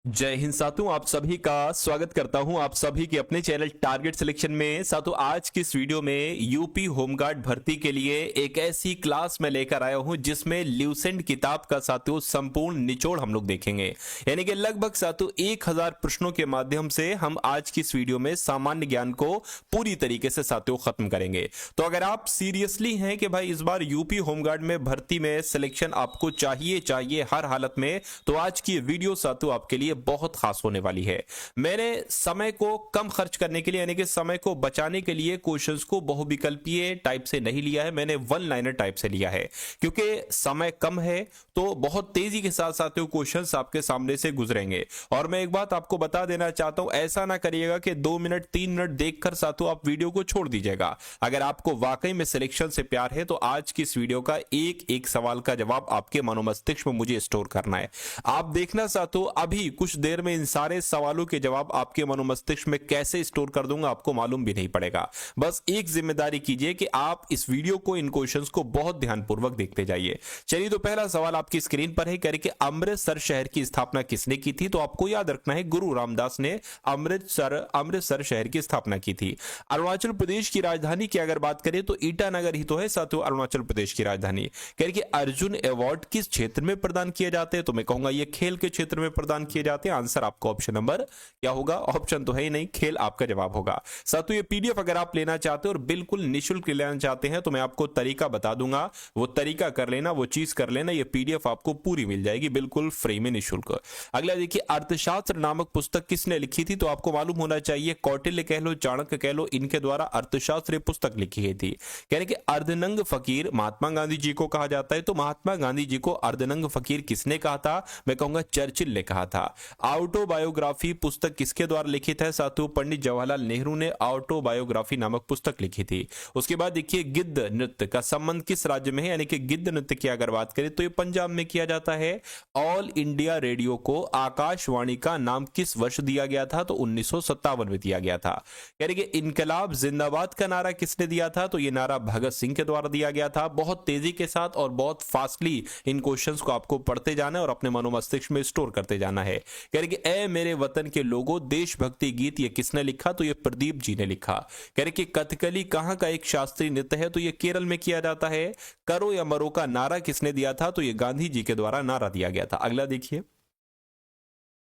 जय हिंद साथियों, आप सभी का स्वागत करता हूं आप सभी के अपने चैनल टारगेट सिलेक्शन में। साथियों, आज की इस वीडियो में यूपी होमगार्ड भर्ती के लिए एक ऐसी क्लास में लेकर आया हूं जिसमें ल्यूसेंट किताब का साथियों संपूर्ण निचोड़ हम लोग देखेंगे। यानी कि लगभग साथियों 1000 प्रश्नों के माध्यम से हम आज की इस वीडियो में सामान्य ज्ञान को पूरी तरीके से साथियों खत्म करेंगे। तो अगर आप सीरियसली हैं कि भाई इस बार यूपी होमगार्ड में भर्ती में सिलेक्शन आपको चाहिए हर हालत में, तो आज की वीडियो साथियों आपके लिए बहुत खास होने वाली है। मैंने समय को कम खर्च करने के लिए यानी कि समय को बचाने के लिए क्वेश्चंस को बहुविकल्पीय टाइप से नहीं लिया है, मैंने वन लाइनर टाइप से लिया है। क्योंकि समय कम है तो बहुत तेजी के साथ साथियों क्वेश्चंस आपके सामने से गुजरेंगे। और मैं एक बात आपको बता देना चाहता हूं, ऐसा ना करिएगा कि 2 मिनट 3 मिनट देखकर साथियों आप वीडियो को छोड़ दीजिएगा। अगर आपको वाकई में सिलेक्शन से प्यार है तो आज की इस वीडियो का एक एक सवाल का जवाब आपके मनोमस्तिष्क में मुझे स्टोर करना है। आप देखना साथियों, अभी कुछ देर में इन सारे सवालों के जवाब आपके मनोमस्तिष्क में कैसे स्टोर कर दूंगा आपको मालूम भी नहीं पड़ेगा। बस एक जिम्मेदारी कीजिए कि आप इस वीडियो को, इन क्वेश्चंस को बहुत ध्यानपूर्वक देखते जाइए। चलिए, तो पहला सवाल आपकी स्क्रीन पर है, कह रहे कि अमृतसर शहर की स्थापना किसने की थी? तो आपको याद रखना है गुरु रामदास ने अमृतसर शहर की स्थापना की थी। अरुणाचल प्रदेश की राजधानी की अगर बात करें तो ईटानगर ही तो है साथियों अरुणाचल प्रदेश की राजधानी। कह रहे कि अर्जुन अवार्ड किस क्षेत्र में प्रदान किए जाते हैं? तो मैं कहूंगा ये खेल के क्षेत्र में प्रदान किए जाते हैं। आंसर आपका ऑप्शन नंबर क्या होगा? ऑप्शन तो है ही नहीं, खेल आपका जवाब होगा। साथियों, ये पीडीएफ अगर आप लेना चाहते हो और बिल्कुल निःशुल्क लेना चाहते हैं तो मैं आपको तरीका बता दूंगा, वो तरीका कर लेना, वो चीज कर लेना, ये पीडीएफ आपको पूरी मिल जाएगी बिल्कुल फ्री में, निःशुल्क। अगला देखिए, अर्थशास्त्र नामक पुस्तक किसने लिखी थी? तो आपको मालूम होना चाहिए कौटिल्य कह लो, चाणक्य कह लो, इनके द्वारा अर्थशास्त्र पुस्तक लिखी गई थी। कह रहे कि अर्धनंग फकीर महात्मा गांधी जी को कहा जाता है, तो महात्मा गांधी जी को अर्धनंग फकीर किसने कहा था? मैं कहूंगा चर्चिल ने कहा था। ऑटोबायोग्राफी पुस्तक किसके द्वारा लिखित है? साथियों पंडित जवाहरलाल नेहरू ने ऑटोबायोग्राफी नामक पुस्तक लिखी थी। उसके बाद देखिए, गिद्ध नृत्य का संबंध किस राज्य में है? यानी कि गिद्ध नृत्य की अगर बात करें तो ये पंजाब में किया जाता है। ऑल इंडिया रेडियो को आकाशवाणी का नाम किस वर्ष दिया गया था? तो 1957 में दिया गया था। कह रहे कि इनकलाब जिंदाबाद का नारा किसने दिया था? तो ये नारा भगत सिंह के द्वारा दिया गया था। बहुत तेजी के साथ और बहुत फास्टली इन क्वेश्चंस को आपको पढ़ते जाना है और अपने मनोमस्तिष्क में स्टोर करते जाना है। कह रहे कि ए मेरे वतन के लोगों, देशभक्ति गीत ये किसने लिखा? तो ये प्रदीप जी ने लिखा। कह रहे कि कथकली कहां का एक शास्त्रीय नृत्य है? तो ये केरल में किया जाता है। करो या मरो का नारा किसने दिया था? तो ये गांधी जी के द्वारा नारा दिया गया था। अगला देखिए,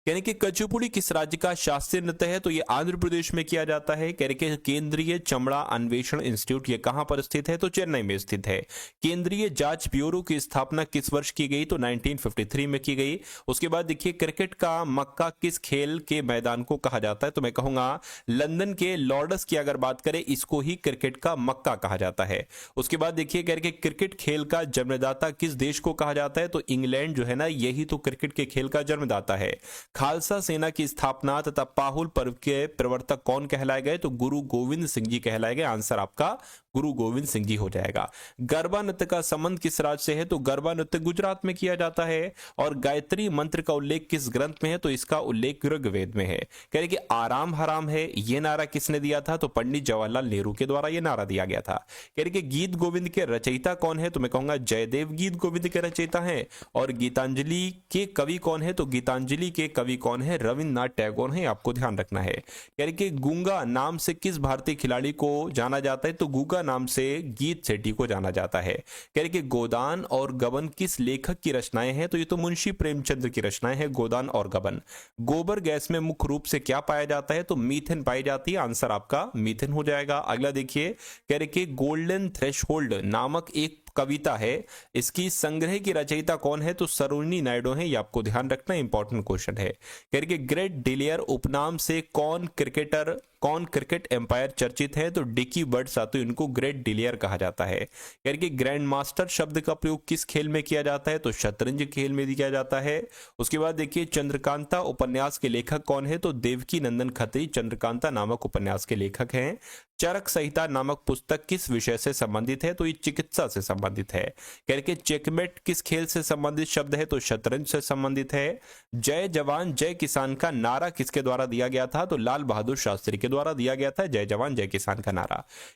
यानी कि कचुपुड़ी किस राज्य का शास्त्रीय नृत्य है? तो ये आंध्र प्रदेश में किया जाता है। कह रहे कि केंद्रीय चमड़ा अन्वेषण इंस्टीट्यूट ये कहां पर स्थित है? तो चेन्नई में स्थित है। केंद्रीय जांच ब्यूरो की स्थापना किस वर्ष की गई? तो 1953 में की गई। उसके बाद देखिए, क्रिकेट का मक्का किस खेल के मैदान को कहा जाता है? तो मैं कहूंगा लंदन के लॉर्ड्स की अगर बात करें, इसको ही क्रिकेट का मक्का कहा जाता है। उसके बाद देखिए, कह रहे कि क्रिकेट खेल का जन्मदाता किस देश को कहा जाता है? तो इंग्लैंड जो है ना, यही तो क्रिकेट के खेल का जन्मदाता है। खालसा सेना की स्थापना तथा पाहुल पर्व के प्रवर्तक कौन कहलाए गए? तो गुरु गोविंद सिंह जी कहलाए गए। आंसर आपका गुरु गोविंद सिंह जी हो जाएगा। गरबा नृत्य का संबंध किस राज्य से है? तो गरबा नृत्य गुजरात में किया जाता है। और गायत्री मंत्र का उल्लेख किस ग्रंथ में है? तो इसका उल्लेख ऋग्वेद में है। कह रहे कि आराम हराम है ये नारा किसने दिया था? तो पंडित जवाहरलाल नेहरू के द्वारा ये नारा दिया गया था। कह रहे कि गीत गोविंद के रचयिता कौन है? तो मैं कहूंगा जयदेव गीत गोविंद के रचयिता हैं। और गीतांजलि के कवि कौन है? तो गीतांजलि के कवि कौन है? रविन्द्रनाथ टैगोर है। आपको ध्यान रखना है। कह रहे कि गूंगा नाम से किस भारतीय खिलाड़ी को जाना जाता है? तो गूंगा नाम से गीत सेठी को जाना जाता है। कह रहे कि गोदान और गबन किस लेखक की रचनाएं हैं? तो ये तो मुंशी प्रेमचंद्र की रचनाएं हैं, गोदान और गबन। गोबर गैस में मुख्य रूप से क्या पाया जाता है? तो मीथेन पाई जाती है। आंसर आपका मीथेन हो जाएगा। अगला देखिए, कह रहे कि गोल्डन थ्रेशहोल्ड नामक एक कविता है, इसकी संग्रह की रचयिता कौन है? तो सरोजिनी नायडू है। ये आपको ध्यान रखना, इंपॉर्टेंट क्वेश्चन है। कह रहे कि ग्रेट डिलियर उपनाम से कौन क्रिकेट एम्पायर चर्चित है? तो डिकी बर्ड साथियों इनको ग्रेट डिलियर कहा जाता है। कह रहे कि ग्रैंड मास्टर शब्द का प्रयोग किस खेल में किया जाता है? तो शतरंज खेल में किया जाता है। उसके बाद देखिए, चंद्रकांता उपन्यास के लेखक कौन है? तो देवकी नंदन खत्री चंद्रकांता नामक उपन्यास के लेखक हैं। चरक संहिता नामक पुस्तक किस विषय से संबंधित है? तो ये चिकित्सा से संबंधित है। कह रहे कि चेकमेट किस खेल से संबंधित शब्द है? तो शतरंज से संबंधित है। जय जवान जय किसान का नारा किसके द्वारा दिया गया था? तो लाल बहादुर शास्त्री के द्वारा दिया गया था जय जवान जय किसान का नारा।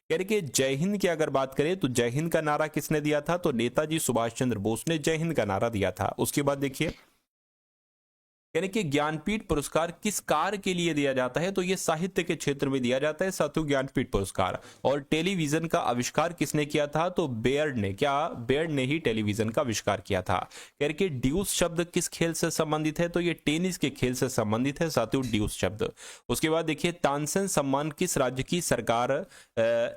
कह रहे कि जय हिंद की अगर बात करें तो जय हिंद का नारा किसने दिया था? तो नेताजी सुभाष चंद्र बोस ने जय हिंद का नारा दिया था। उसके बाद देखिए, यानी कि ज्ञानपीठ पुरस्कार किस कार्य के लिए दिया जाता है, तो ये साहित्य के क्षेत्र में दिया जाता है साथियों ज्ञानपीठ पुरस्कार। और टेलीविजन का आविष्कार किसने किया था, तो बेयर्ड ने, क्या बेयर्ड ने ही टेलीविजन का आविष्कार किया था। कह रहे कि ड्यूस शब्द किस खेल से संबंधित है, तो ये टेनिस के खेल से संबंधित है साथियों ड्यूस शब्द। उसके बाद देखिए तानसेन सम्मान किस राज्य की सरकार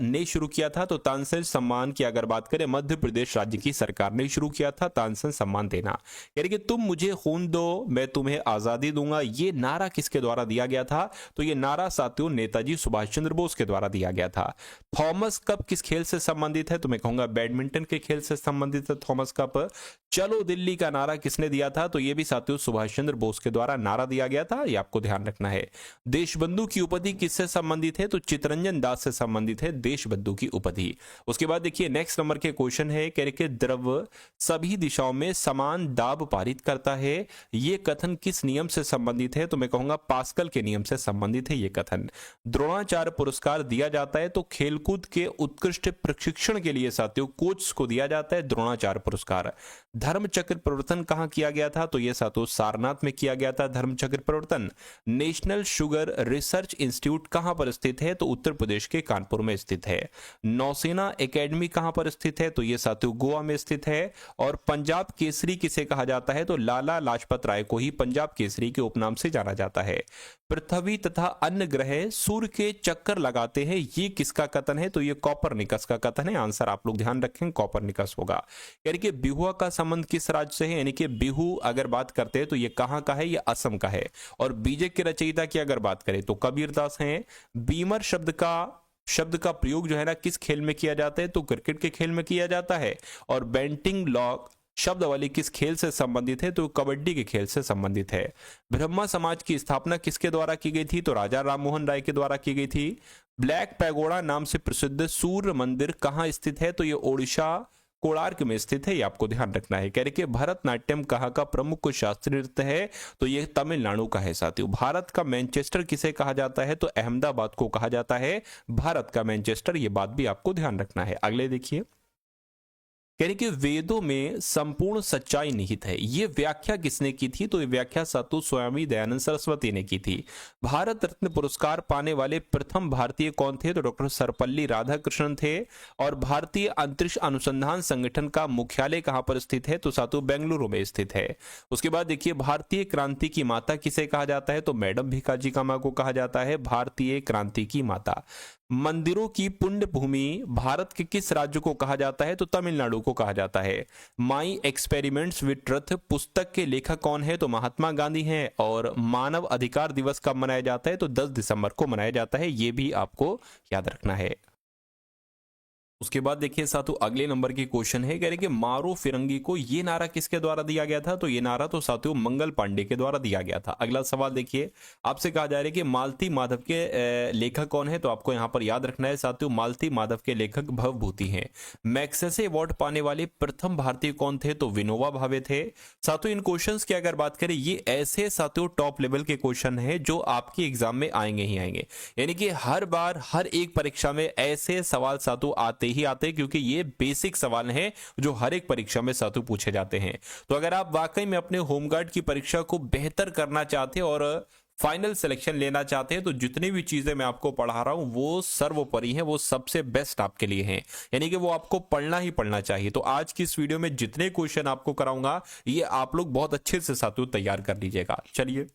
ने शुरू किया था, तो तानसेन सम्मान की अगर बात करें मध्य प्रदेश राज्य की सरकार ने शुरू किया था तानसेन सम्मान देना। यानी कि तुम मुझे खून दो मैं तुम्हें आजादी दूंगा, ये नारा किसके द्वारा दिया गया था, तो ये नारा साथियों नेताजी सुभाष चंद्र बोस के द्वारा दिया गया था। थॉमस कप किस खेल से संबंधित है, तो मैं कहूंगा बैडमिंटन के खेल से संबंधित है थॉमस कप। चलो दिल्ली का नारा किसने दिया था, तो ये भी साथियों सुभाष चंद्र बोस के द्वारा नारा दिया गया था, ये आपको ध्यान रखना है। देशबंधु की उपाधि किससे संबंधित है, तो चितरंजन दास से संबंधित है देशबंधु की उपाधि। उसके बाद देखिए नेक्स्ट नंबर के क्वेश्चन है, कह रहे कि द्रव्य सभी दिशाओं में समान दाब पारित करता है, ये कथन किस नियम से संबंधित है, तो मैं कहूंगा पास्कल के नियम से संबंधित है ये कथन। द्रोणाचार्य पुरस्कार दिया जाता है तो खेलकूद के उत्कृष्ट प्रशिक्षण के लिए साथियों कोच को दिया जाता है द्रोणाचार्य पुरस्कार। धर्मचक्र प्रवर्तन कहां किया गया था, तो यह साथियों सारनाथ में किया गया था धर्मचक्र प्रवर्तन। नेशनल शुगर रिसर्च इंस्टीट्यूट कहां पर स्थित है, तो उत्तर प्रदेश के कानपुर में स्थित है। नौसेना एकेडमी कहां पर स्थित है, तो यह साथियों गोवा में स्थित है। और पंजाब केसरी किसे कहा जाता है, तो लाला लाजपत राय को ही पंजाब केसरी के उपनाम से जाना जाता है। पृथ्वी तथा अन्य ग्रह सूर्य के चक्कर लगाते हैं, ये किसका कथन है, तो ये कॉपरनिकस का कथन है। आंसर आप लोग ध्यान रखें कॉपरनिकस होगा। यानी कि बिहुआ का संबंध किस राज्य से है, यानी कि बिहू अगर बात करते हैं तो ये कहां का है, ये असम का है। और बीजे के रचयिता की अगर बात करें तो कबीरदास हैं। बीमर शब्द का प्रयोग जो है ना किस खेल में किया जाता है, तो क्रिकेट के खेल में किया जाता है। और बेंटिंग लॉक शब्दावली किस खेल से संबंधित है, तो कबड्डी के खेल से संबंधित है। ब्रह्मा समाज की स्थापना किसके द्वारा की गई थी, तो राजा राममोहन राय के द्वारा की गई थी। ब्लैक पैगोडा नाम से प्रसिद्ध सूर्य मंदिर कहां स्थित है, तो ये ओडिशा कोणार्क में स्थित है, ये आपको ध्यान रखना है। कह रहे कि भरतनाट्यम कहाँ का प्रमुख शास्त्रीय नृत्य है, तो ये तमिलनाडु का है साथियों। भारत का मैनचेस्टर किसे कहा जाता है, तो अहमदाबाद को कहा जाता है भारत का मैनचेस्टर, ये बात भी आपको ध्यान रखना है। अगले देखिए कह रहे कि वेदों में संपूर्ण सच्चाई निहित है, ये व्याख्या किसने की थी, तो ये व्याख्या सातु स्वामी दयानंद सरस्वती ने की थी। भारत रत्न पुरस्कार पाने वाले प्रथम भारतीय कौन थे, तो डॉक्टर सर्वपल्ली राधाकृष्णन थे। और भारतीय अंतरिक्ष अनुसंधान संगठन का मुख्यालय कहां पर स्थित है, तो सातु बेंगलुरु में स्थित है। उसके बाद देखिए भारतीय क्रांति की माता किसे कहा जाता है, तो मैडम भीकाजी कामा को कहा जाता है भारतीय क्रांति की माता। मंदिरों की पुण्य भूमि भारत के किस राज्य को कहा जाता है, तो तमिलनाडु को कहा जाता है। माई एक्सपेरिमेंट्स विद ट्रुथ पुस्तक के लेखक कौन है, तो महात्मा गांधी हैं। और मानव अधिकार दिवस कब मनाया जाता है, तो 10 दिसंबर को मनाया जाता है, ये भी आपको याद रखना है। उसके बाद देखिए साथियों अगले नंबर की क्वेश्चन है, कह रहे कि मारो फिरंगी को ये नारा किसके द्वारा दिया गया था, तो ये नारा तो साथियों मंगल पांडे के द्वारा दिया गया था। अगला सवाल देखिए आपसे कहा जा रहा है कि मालती माधव के लेखक कौन है, तो आपको यहां पर याद रखना है साथियों मालती माधव के लेखक भवभूति हैं। मैग्सेसे अवार्ड पाने वाले प्रथम भारतीय कौन थे, तो विनोबा भावे थे। साथियों इन क्वेश्चन की अगर बात करें ये ऐसे साथियों टॉप लेवल के क्वेश्चन है जो आपके एग्जाम में आएंगे ही आएंगे, यानी कि हर बार हर एक परीक्षा में ऐसे सवाल साथियों आते ही आते हैं, क्योंकि ये बेसिक सवाल हैं जो हर एक परीक्षा में साथियों पूछे जाते हैं। तो अगर आप वाकई में अपने होमगार्ड की परीक्षा को बेहतर करना चाहते हैं और फाइनल सिलेक्शन लेना चाहते हैं, तो जितनी भी चीजें मैं आपको पढ़ा रहा हूं वो सर्वोपरि हैं, वो सबसे बेस्ट आपके लिए हैं, यानी कि वो आपको पढ़ना ही पढ़ना चाहिए। तो आज की इस वीडियो में जितने क्वेश्चन आपको कराऊंगा ये आप लोग बहुत अच्छे से साथियों तैयार कर लीजिएगा। चलिए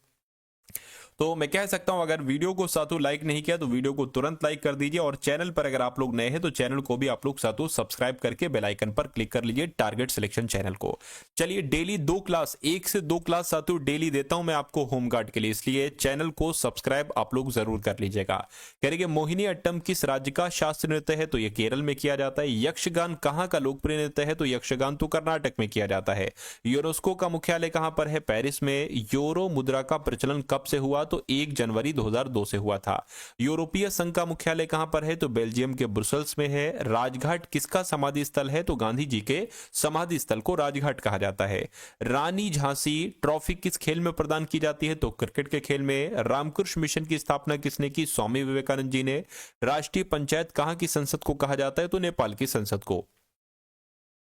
तो मैं कह सकता हूं अगर वीडियो को साथियों लाइक नहीं किया तो वीडियो को तुरंत लाइक कर दीजिए, और चैनल पर अगर आप लोग नए हैं तो चैनल को भी आप लोग साथियों सब्सक्राइब करके बेल आइकन पर क्लिक कर लीजिए टारगेट सिलेक्शन चैनल को। चलिए डेली 2 क्लास 1 से 2 क्लास साथियों डेली देता हूं मैं आपको होमगार्ड के लिए, इसलिए चैनल को सब्सक्राइब आप लोग जरूर कर लीजिएगा। कह रहे मोहिनी अट्टम किस राज्य का शास्त्रीय नृत्य है, तो यह केरल में किया जाता है। यक्षगान कहां का लोकप्रिय नृत्य है, तो यक्षगान तो कर्नाटक में किया जाता है। यूनेस्को का मुख्यालय कहां पर है, पेरिस में। यूरो मुद्रा का प्रचलन कब से हुआ, तो 1 जनवरी 2002 से हुआ था। यूरोपीय संघ का मुख्यालय कहां पर है, तो बेल्जियम के ब्रुसेल्स में है। राजघाट किसका समाधि स्थल है, तो गांधी जी के समाधि स्थल को राजघाट कहा जाता है। रानी झांसी ट्रॉफी किस खेल में प्रदान की जाती है, तो क्रिकेट के खेल में। रामकृष्ण मिशन की स्थापना किसने की, स्वामी विवेकानंद जी ने। राष्ट्रीय पंचायत कहां की संसद को कहा जाता है, तो नेपाल की संसद को।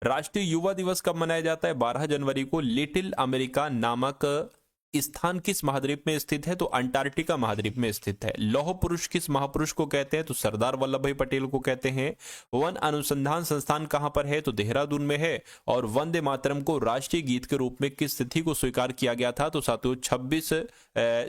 राष्ट्रीय युवा दिवस कब मनाया जाता है, 12 जनवरी को। लिटिल अमेरिका नामक स्थान किस महाद्वीप में स्थित है? तो अंटार्कटिका महाद्वीप में स्थित है। लौह पुरुष किस महापुरुष को कहते हैं? तो सरदार वल्लभ भाई पटेल को कहते हैं। वन अनुसंधान संस्थान कहां पर है? तो देहरादून में है। और वंदे मातरम को राष्ट्रीय गीत के रूप में किस तिथि को स्वीकार किया गया था? तो साथियों 26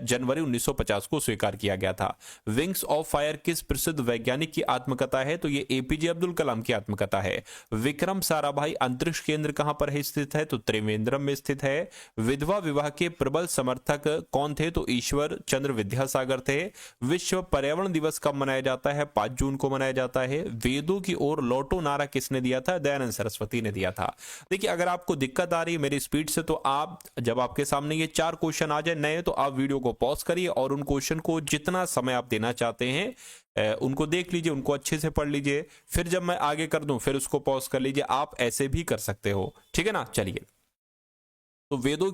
जनवरी 1950 को स्वीकार किया गया था। विंग्स ऑफ फायर किस प्रसिद्ध वैज्ञानिक की आत्मकथा है? तो ये एपीजे अब्दुल कलाम की आत्मकथा है। विक्रम साराभाई अंतरिक्ष केंद्र कहां पर है स्थित है? तो त्रिवेंद्रम में स्थित है। विधवा विवाह के प्रबल समर्थक कौन थे? तो ईश्वर चंद्र विद्यासागर थे। विश्व पर्यावरण दिवस कब मनाया जाता है? 5 जून को मनाया जाता है। वेदों की ओर लौटो नारा किसने दिया था? दयानंद सरस्वती ने दिया था। देखिए, अगर आपको दिक्कत आ रही है मेरी स्पीड से, तो आप जब आपके सामने ये 4 क्वेश्चन आ जाए नए, तो आप वीडियो को पॉज करिए और उन क्वेश्चन को जितना समय आप देना चाहते हैं उनको देख लीजिए, उनको अच्छे से पढ़ लीजिए। फिर जब मैं आगे कर दूं फिर उसको पॉज कर लीजिए। आप ऐसे भी कर सकते हो, ठीक है ना। चलिए, तो वेदों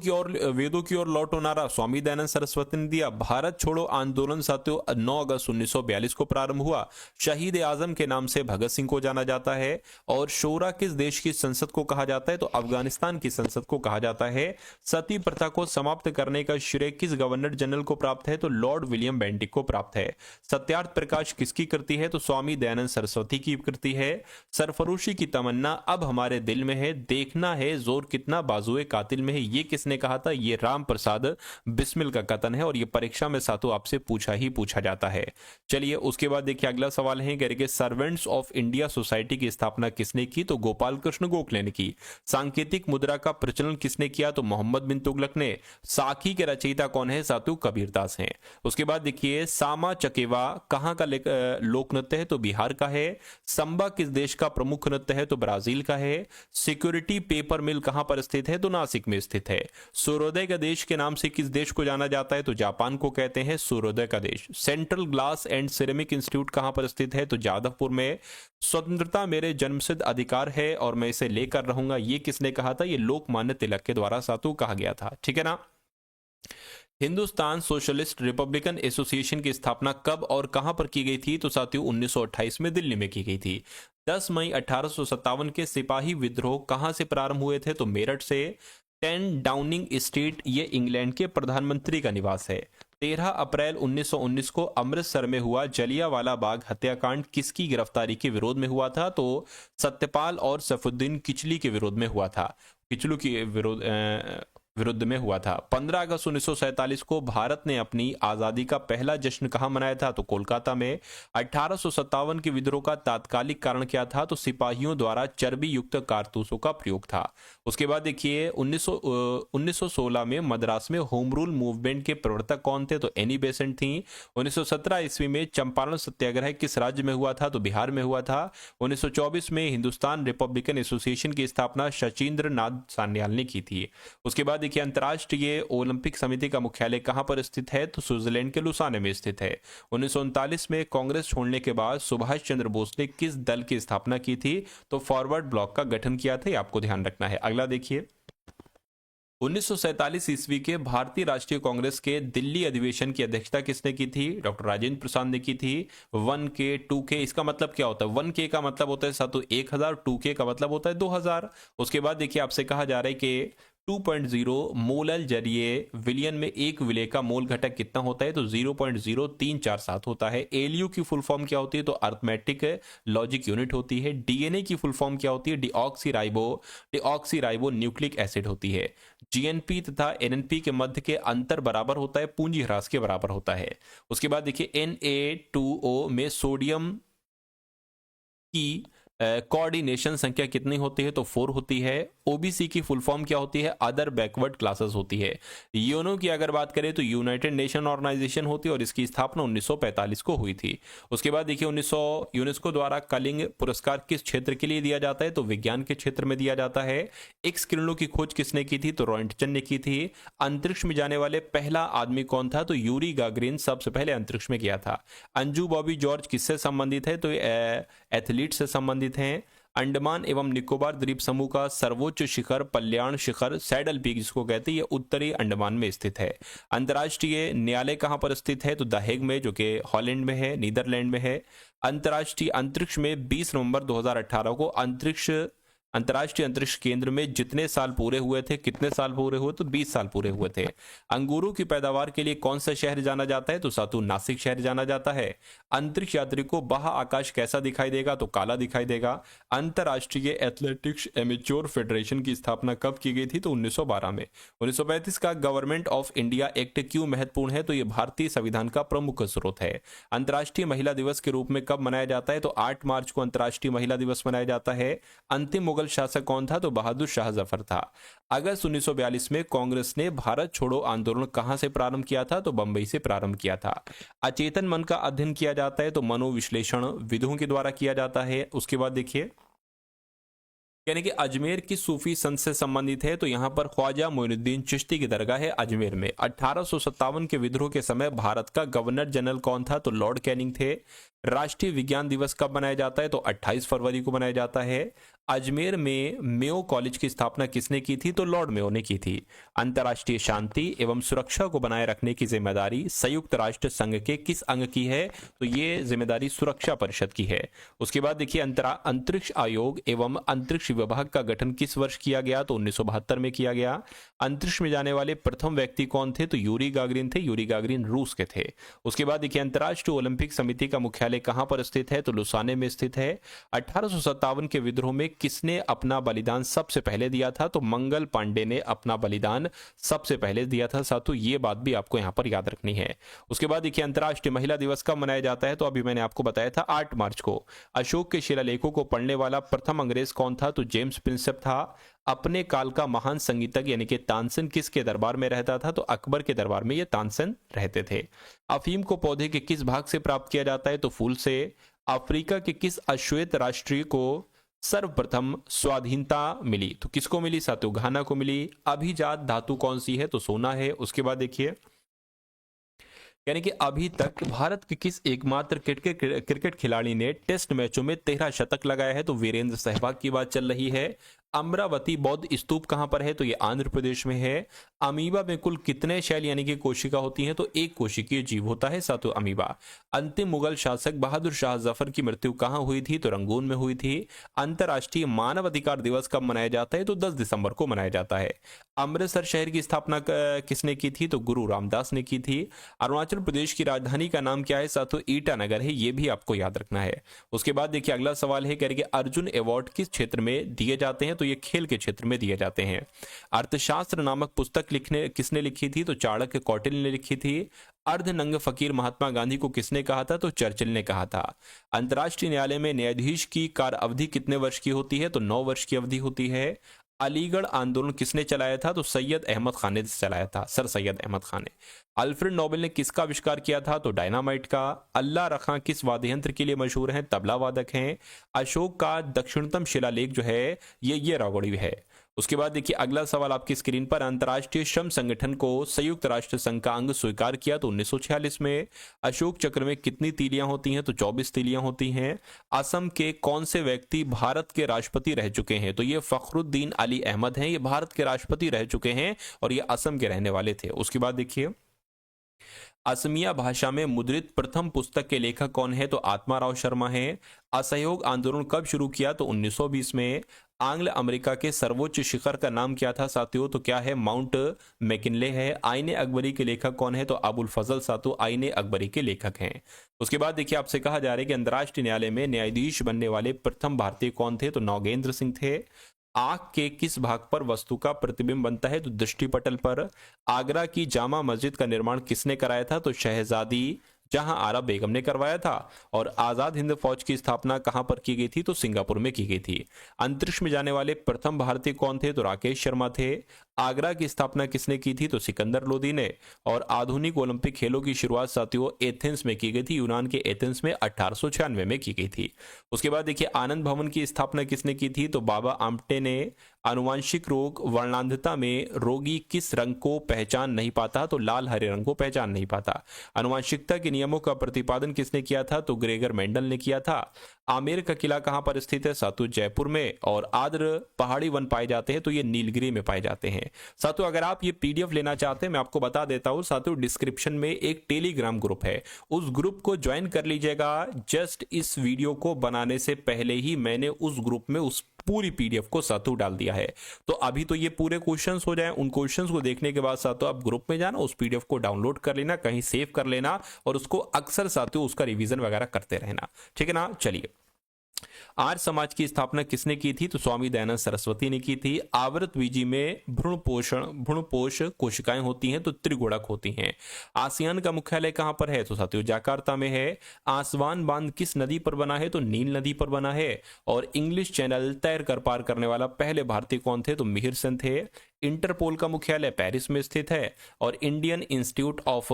की ओर लौटो नारा स्वामी दयानंद सरस्वती ने दिया। भारत छोड़ो आंदोलन साथियों 9 अगस्त 1942 को प्रारंभ हुआ। शहीद आजम के नाम से भगत सिंह को जाना जाता है। और शोरा किस देश की संसद को कहा जाता है? तो अफगानिस्तान की संसद को कहा जाता है। सती प्रथा को समाप्त करने का श्रेय किस गवर्नर जनरल को प्राप्त है? तो लॉर्ड विलियम बेंटिक को प्राप्त है। सत्यार्थ प्रकाश किसकी कृति है? तो स्वामी दयानंद सरस्वती की कृति है। सरफरोशी की तमन्ना अब हमारे दिल में है, देखना है जोर कितना बाजुए कातिल में है, ये किसने कहा था? ये राम प्रसाद बिस्मिल का कथन है। और ये परीक्षा में सातों आपसे पूछा जाता है। चलिए, उसके बाद देखिए अगला सवाल है कि सर्वेंट्स ऑफ इंडिया सोसाइटी की स्थापना किसने की? तो गोपाल कृष्ण गोखले ने की। सांकेतिक मुद्रा का प्रचलन किसने किया? तो मोहम्मद बिन तुगलक ने। साखी के रचयिता कौन है? सातु कबीरदास हैं। उसके बाद देखिए सामा चकेवा कहां का लोक नृत्य है? तो बिहार का है। संबा किस देश का प्रमुख नृत्य है? तो ब्राजील का है। सिक्योरिटी पेपर मिल कहां पर स्थित है? तो नासिक में स्थित है। सूर्योदय का देश के नाम से किस देश को जाना जाता है? तो जापान को कहते हैं सूर्योदय का देश। Central glass and ceramic institute कहां पर स्थित है? तो जादवपुर में। स्वतंत्रता मेरे जन्मसिद्ध अधिकार है और मैं इसे लेकर रहूंगा, ये किसने कहा था? ये लोकमान्य तिलक के द्वारा सातु कहा गया था, ठीक है ना। हिंदुस्तान सोशलिस्ट रिपब्लिकन एसोसिएशन की स्थापना कब और कहां पर की गई थी? तो साथियों 1928 में दिल्ली में की गई थी। 10 मई 1857 के सिपाही विद्रोह कहां से प्रारंभ हुए थे? तो मेरठ से। 10 डाउनिंग स्ट्रीट ये इंग्लैंड के प्रधानमंत्री का निवास है। 13 अप्रैल 1919 को अमृतसर में हुआ जलियांवाला बाग हत्याकांड किसकी गिरफ्तारी के विरोध में हुआ था? तो सत्यपाल और सैफुद्दीन किचलू के विरोध में हुआ था। किचलू के विरुद्ध में हुआ था। 15 अगस्त 1947 को भारत ने अपनी आजादी का पहला जश्न कहां मनाया था? तो कोलकाता में। 1857 के विद्रोह का तात्कालिक कारण क्या था? तो सिपाहियों द्वारा चर्बी युक्त कारतूसों का प्रयोग था। उसके बाद देखिए 1916 में मद्रास में होम रूल मूवमेंट के प्रवर्तक कौन थे? तो एनी बेसेंट थी। 1917 ईस्वी में चंपारण सत्याग्रह किस राज्य में हुआ था? तो बिहार में हुआ था। 1924 में हिंदुस्तान रिपब्लिकन एसोसिएशन की स्थापना शचीन्द्र नाथ सान्याल ने की थी। उसके बाद देखिए अंतर्राष्ट्रीय ओलंपिक समिति का मुख्यालय कहां पर स्थित है? तो स्विट्जरलैंड के लुसाने में स्थित है। 1939 में कांग्रेस छोड़ने के बाद सुभाष चंद्र बोस ने किस दल की स्थापना की थी? तो फॉरवर्ड ब्लॉक का गठन किया था, ये आपको ध्यान रखना है। अगला देखिए 1947 ईस्वी के भारतीय राष्ट्रीय कांग्रेस के दिल्ली अधिवेशन की अध्यक्षता किसने की थी? डॉक्टर राजेंद्र प्रसाद ने की थी। 1K 2K इसका मतलब क्या होता है? 1K का मतलब होता है सातों 1000, 2K का मतलब होता है 2000। उसके बाद देखिए आपसे कहा जा रहा है कि 2.0 मोलल जरिए विलियन में एक विलय का मोल घटक कितना होता है? तो 0.0347 होता है। एलयू की फुल फॉर्म क्या होती है? तो अर्थमेटिक लॉजिक यूनिट होती है। डीएनए की फुल फॉर्म क्या होती है? डिऑक्सीराइबो न्यूक्लिक एसिड होती है। जीएनपी तथा एनएनपी के मध्य के अंतर बराबर होता है, पूंजी ह्रास के बराबर होता है। उसके बाद देखिए Na2O में सोडियम की कोऑर्डिनेशन संख्या कितनी होती है? तो 4 होती है। ओबीसी की फुल फॉर्म क्या होती है? अदर बैकवर्ड क्लासेस होती है। यूनो की अगर बात करें तो यूनाइटेड नेशन ऑर्गेनाइजेशन होती है और इसकी स्थापना 1945 को हुई थी। उसके बाद देखिए यूनेस्को द्वारा कलिंग पुरस्कार किस क्षेत्र के लिए दिया जाता है? तो विज्ञान के क्षेत्र में दिया जाता है। एक्स किरणों की खोज किसने की थी? तो रॉयटन ने की थी। अंतरिक्ष में जाने वाले पहला आदमी कौन था? तो यूरी गागरिन सबसे पहले अंतरिक्ष में गया था। अंजू बॉबी जॉर्ज किससे संबंधित है? तो एथलीट से संबंधित हैं। अंडमान एवं निकोबार द्वीप समूह का सर्वोच्च शिखर कल्याण शिखर सैडल पीक जिसको कहते हैं, ये उत्तरी अंडमान में स्थित है। अंतर्राष्ट्रीय न्यायालय कहां पर स्थित है? तो द हेग में, जो कि हॉलैंड में है, नीदरलैंड में है। अंतर्राष्ट्रीय अंतरिक्ष में 20 नवंबर 2018 को अंतर्राष्ट्रीय अंतरिक्ष केंद्र में जितने साल पूरे हुए थे, कितने साल पूरे हुए, तो 20 साल पूरे हुए थे। अंगूरों की पैदावार के लिए कौन सा शहर जाना जाता है, तो सातु नासिक शहर जाना जाता है। अंतरिक्ष यात्री को बाह्य आकाश कैसा दिखाई देगा, तो काला दिखाई देगा। अंतर्राष्ट्रीय एथलेटिक्स एमेच्योर फेडरेशन की स्थापना कब की गई थी, तो 1912 में। 1935 का गवर्नमेंट ऑफ इंडिया एक्ट क्यों महत्वपूर्ण है, तो यह भारतीय संविधान का प्रमुख स्रोत है। अंतर्राष्ट्रीय महिला दिवस के रूप में कब मनाया जाता है, तो 8 मार्च को अंतर्राष्ट्रीय महिला दिवस मनाया जाता है। अंतिम मुगल शासक कौन था, तो बहादुर शाह जफर था। अगस्त 1942 में कांग्रेस ने भारत छोड़ो आंदोलन कहां से प्रारंभ किया था, तो बंबई से प्रारंभ किया था। अचेतन मन का अध्ययन किया जाता है, तो मनोविश्लेषण विधुओं के द्वारा किया जाता है। उसके बाद देखिए, यानी कि अजमेर की सूफी संत से संबंधित है, तो यहां पर ख्वाजा मोइनुद्दीन चिश्ती की दरगाह है अजमेर में। 1857 के विद्रोह के समय भारत का गवर्नर जनरल कौन था, तो लॉर्ड कैनिंग थे। राष्ट्रीय विज्ञान दिवस कब मनाया जाता है, तो 28 फरवरी को मनाया जाता है। अजमेर में मेयो कॉलेज की स्थापना किसने की थी, तो लॉर्ड मेयो ने की थी। अंतर्राष्ट्रीय शांति एवं सुरक्षा को बनाए रखने की जिम्मेदारी संयुक्त राष्ट्र संघ के किस अंग की है, तो ये जिम्मेदारी सुरक्षा परिषद की है। उसके बाद देखिए, अंतरिक्ष आयोग एवं अंतरिक्ष विभाग का गठन किस वर्ष किया गया, तो 1972 में किया गया। अंतरिक्ष में जाने वाले प्रथम व्यक्ति कौन थे, तो यूरी गागरिन थे। यूरी गागरिन रूस के थे। उसके बाद देखिए, अंतर्राष्ट्रीय ओलंपिक समिति का मुख्यालय कहां पर स्थित है, तो लुसाने में स्थित है। 1857 के विद्रोह में किसने अपना बलिदान सबसे पहले दिया था, तो मंगल पांडे ने अपना बलिदान सबसे पहले दिया था। साथों, ये बात भी आपको यहां पर याद रखनी है। उसके बाद देखिए, अंतर्राष्ट्रीय महिला दिवस कब मनाया जाता है, तो अभी मैंने आपको बताया था 8 मार्च को। अशोक के शिलालेखों को पढ़ने वाला प्रथम अंग्रेज कौन था, तो जेम्स प्रिंसेप था। अपने काल का महान संगीतज्ञ यानी कि तानसेन किसके दरबार में रहता था, तो अकबर के दरबार में ये तानसेन रहते थे। अफीम को पौधे के किस भाग से प्राप्त किया जाता है, तो फूल से। अफ्रीका के किस अश्वेत राष्ट्रीय को सर्वप्रथम स्वाधीनता मिली, तो किसको मिली, सातु घाना को मिली। अभिजात धातु कौन सी है, तो सोना है। उसके बाद देखिए, यानी कि अभी तक भारत के किस एकमात्र क्रिकेट खिलाड़ी ने टेस्ट मैचों में 13 शतक लगाया है, तो वीरेंद्र सहवाग की बात चल रही है। अमरावती बौद्ध स्तूप कहां पर है, तो ये आंध्र प्रदेश में है। अमीबा में कुल कितने शैल यानी कि कोशिका होती हैं, तो एक कोशिकीय जीव होता है सातु अमीबा। अंतिम मुगल शासक बहादुर शाह जफर की मृत्यु कहां हुई थी, तो रंगून में हुई थी। अंतर्राष्ट्रीय मानव अधिकार दिवस कब मनाया जाता है, तो 10 दिसंबर को मनाया जाता है। अमृतसर शहर की स्थापना किसने की थी, तो गुरु रामदास ने की थी। अरुणाचल प्रदेश की राजधानी का नाम क्या है, सातु ईटानगर है। ये भी आपको याद रखना है। उसके बाद देखिए, अगला सवाल है, कह रहे कि अर्जुन अवार्ड किस क्षेत्र में दिए जाते हैं, तो ये खेल के क्षेत्र में दिए जाते हैं। अर्थशास्त्र नामक पुस्तक किसने लिखी थी, तो चाणक्य कौटिल्य ने लिखी थी। अर्धनंग फकीर महात्मा गांधी को किसने कहा था, तो चर्चिल ने कहा था। अंतर्राष्ट्रीय न्यायालय में न्यायाधीश की कार्य अवधि कितने वर्ष की होती है, तो 9 वर्ष की अवधि होती है। अलीगढ़ आंदोलन किसने चलाया था, तो सैयद अहमद खान ने चलाया था, सर सैयद अहमद खान ने। अल्फ्रेड नोबेल ने किसका आविष्कार किया था, तो डायनामाइट का। अल्लाह रखा किस वाद्य यंत्र के लिए मशहूर हैं, तबला वादक हैं। अशोक का दक्षिणतम शिलालेख जो है ये रावड़ी है। उसके बाद देखिए, अगला सवाल आपकी स्क्रीन पर, अंतर्राष्ट्रीय श्रम संगठन को संयुक्त राष्ट्र संघ का अंग स्वीकार किया, तो 1946 में। अशोक चक्र में कितनी तीलियां होती हैं, तो 24 तीलियां होती हैं। असम के कौन से व्यक्ति भारत के राष्ट्रपति रह चुके हैं, तो ये फखरुद्दीन अली अहमद हैं। ये भारत के राष्ट्रपति रह चुके हैं और ये असम के रहने वाले थे। उसके बाद देखिए, असमिया भाषा में मुद्रित प्रथम पुस्तक के लेखक कौन है, तो आत्माराव शर्मा है। असहयोग आंदोलन कब शुरू किया, तो 1920 में। आंग्ल अमेरिका के सर्वोच्च शिखर का नाम क्या था साथियों, तो क्या है, माउंट मैकिनले है। आईने अकबरी के लेखक कौन है, तो अबुल फजल सातु आईने अकबरी के लेखक हैं। उसके बाद देखिए, आपसे कहा जा रहा है कि अंतर्राष्ट्रीय न्यायालय में न्यायाधीश बनने वाले प्रथम भारतीय कौन थे, तो नौगेंद्र सिंह थे। आंख के किस भाग पर वस्तु का प्रतिबिंब बनता है, तो दृष्टि पटल पर। आगरा की जामा मस्जिद का निर्माण किसने कराया था, तो शहजादी जहां आरा बेगम ने करवाया था। और आजाद हिंद फौज की स्थापना कहां पर की गई थी, तो सिंगापुर में की गई थी। अंतरिक्ष में जाने वाले प्रथम भारतीय कौन थे, तो राकेश शर्मा थे। आगरा की स्थापना किसने की थी, तो सिकंदर लोदी ने। और आधुनिक ओलंपिक खेलों की शुरुआत साथियों एथेंस में की गई थी, यूनान के एथेंस में 1896 में की गई थी। उसके बाद देखिए, आनंद भवन की स्थापना किसने की थी, तो बाबा आमटे ने। आनुवांशिक रोग वर्णांधता में रोगी किस रंग को पहचान नहीं पाता, तो लाल हरे रंग को पहचान नहीं पाता। आनुवांशिकता के नियमों का प्रतिपादन किसने किया था, तो ग्रेगर मेंडल ने किया था। आमेर का किला कहां पर स्थित है, सातु जयपुर में। और आर्द्र पहाड़ी वन पाए जाते हैं, तो ये नीलगिरी में पाए जाते हैं। सातु अगर आप ये पीडीएफ लेना चाहते हैं, मैं आपको बता देता हूं सातु, डिस्क्रिप्शन में एक टेलीग्राम ग्रुप है, उस ग्रुप को ज्वाइन कर लीजिएगा। जस्ट इस वीडियो को बनाने से पहले ही मैंने उस ग्रुप में उस पूरी पीडीएफ को सातों डाल दिया है। तो अभी तो ये पूरे क्वेश्चंस हो जाए, उन क्वेश्चंस को देखने के बाद सातों आप ग्रुप में जाना, उस पीडीएफ को डाउनलोड कर लेना, कहीं सेव कर लेना और उसको अक्सर सातों उसका रिवीजन वगैरह करते रहना, ठीक है ना। चलिए, आर्य समाज की स्थापना किसने की थी? तो स्वामी दयानंद सरस्वती ने की थी। आवर्त बीजी में भ्रूणपोष कोशिकाएं होती हैं तो त्रिगुणक होती हैं। आसियान का मुख्यालय कहां पर है? तो साथियों जाकार्ता में है। आसवान बांध किस नदी पर बना है? तो नील नदी पर बना है। और इंग्लिश चैनल तैर कर पार करने वाला पहले भारतीय कौन थे? तो मिहिर सेन थे। इंटरपोल का मुख्यालय पेरिस में स्थित है। और इंडियन इंस्टीट्यूट ऑफ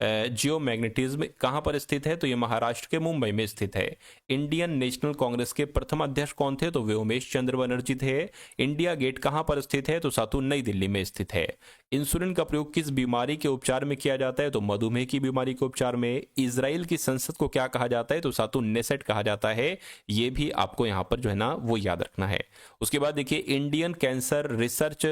जियोमैग्नेटिज्म कहां पर स्थित है? तो ये महाराष्ट्र के मुंबई में स्थित है। इंडियन नेशनल कांग्रेस के प्रथम अध्यक्ष कौन थे? तो वे उमेश चंद्र बनर्जी थे। इंडिया गेट कहां पर स्थित है? तो सातु नई दिल्ली में स्थित है। इंसुलिन का प्रयोग किस बीमारी के उपचार में किया जाता है? तो मधुमेह की बीमारी के उपचार में। इजराइल की संसद को क्या कहा जाता है? तो सातु नेसेट कहा जाता है। ये भी आपको यहां पर जो है ना वो याद रखना है। उसके बाद देखिए, इंडियन कैंसर रिसर्च,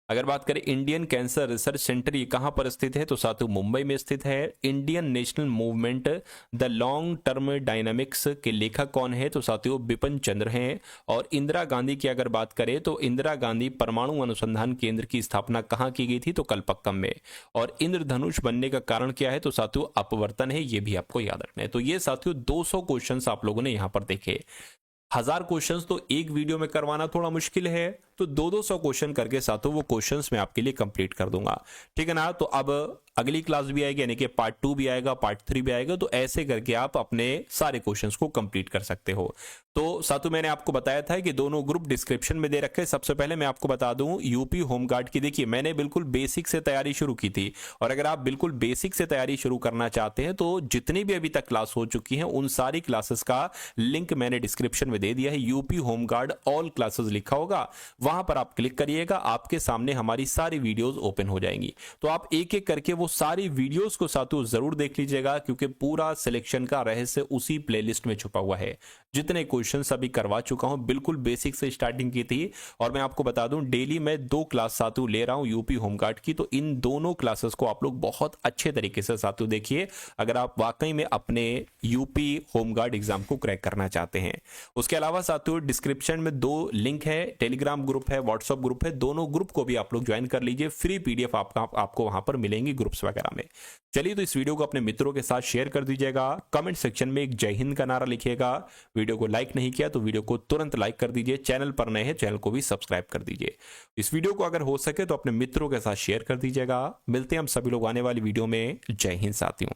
अगर बात करें इंडियन कैंसर रिसर्च सेंटर ये कहां पर स्थित है? तो साथियों मुंबई में स्थित है। Indian national movement the long term dynamics के लेखक कौन है? तो साथियों बिपिन चंद्र हैं। और इंदिरा गांधी की अगर बात करें तो इंदिरा गांधी परमाणु अनुसंधान केंद्र की स्थापना कहां की गई थी? तो कलपक्कम में। और इंद्रधनुष बनने का कारण क्या है? तो साथियों अपवर्तन है, ये भी आपको याद रखना है। तो ये साथियों 200 क्वेश्चन आप लोगों ने यहां पर देखे। 1000 क्वेश्चंस तो एक वीडियो में करवाना थोड़ा मुश्किल है, तो 200 क्वेश्चन करके साथों वो क्वेश्चंस मैं आपके लिए कंप्लीट कर दूंगा, ठीक है ना। तो अब अगली क्लास भी आएगी, यानी कि पार्ट 2 भी आएगा, पार्ट 3 भी आएगा, तो ऐसे करके आप अपने सारे क्वेश्चंस को कंप्लीट कर सकते हो। तो साथों मैंने आपको बताया था कि दोनों ग्रुप डिस्क्रिप्शन में दे रखे हैं। सबसे पहले मैं आपको बता दूं यूपी होमगार्ड की, देखिए मैंने बिल्कुल बेसिक से तैयारी शुरू की थी, और अगर आप बिल्कुल बेसिक से तैयारी शुरू करना चाहते हैं तो जितनी भी अभी तक क्लास हो चुकी हैं उन सारी क्लासेस का लिंक मैंने डिस्क्रिप्शन में दे दिया है। यूपी होमगार्ड ऑल क्लासेस लिखा होगा, वहां पर आप क्लिक करिएगा, आपके सामने हमारी सारी वीडियोस ओपन हो जाएंगी। तो आप एक एक करके वो सारी वीडियोस को साथों जरूर देख लीजिएगा, क्योंकि पूरा सिलेक्शन का रहस्य उसी प्लेलिस्ट में छुपा हुआ है। जितने क्वेश्चंस अभी करवा चुका हूं बिल्कुल बेसिक से स्टार्टिंग की थी, और मैं आपको बता दूं डेली मैं 2 क्लास साथों ले रहा हूं यूपी होमगार्ड की। तो इन दोनों क्लासेस को आप लोग बहुत अच्छे तरीके से साथों देखिए, अगर आप वाकई में अपने यूपी होमगार्ड एग्जाम को क्रैक करना चाहते हैं। उसके अलावा साथियों डिस्क्रिप्शन में 2 लिंक है, टेलीग्राम ग्रुप है, व्हाट्सएप ग्रुप है, दोनों ग्रुप को भी आप लोग ज्वाइन कर लीजिए। फ्री पीडीएफ आपको वहां पर मिलेंगी ग्रुप्स वगैरह में। चलिए, तो इस वीडियो को अपने मित्रों के साथ शेयर कर दीजिएगा। कमेंट सेक्शन में एक जय हिंद का नारा लिखिएगा। वीडियो को लाइक नहीं किया तो वीडियो को तुरंत लाइक कर दीजिए। चैनल पर नए हैं, चैनल को भी सब्सक्राइब कर दीजिए। इस वीडियो को अगर हो सके तो अपने मित्रों के साथ शेयर कर दीजिएगा। मिलते हैं हम सभी लोग आने वाली वीडियो में। जय हिंद साथियों।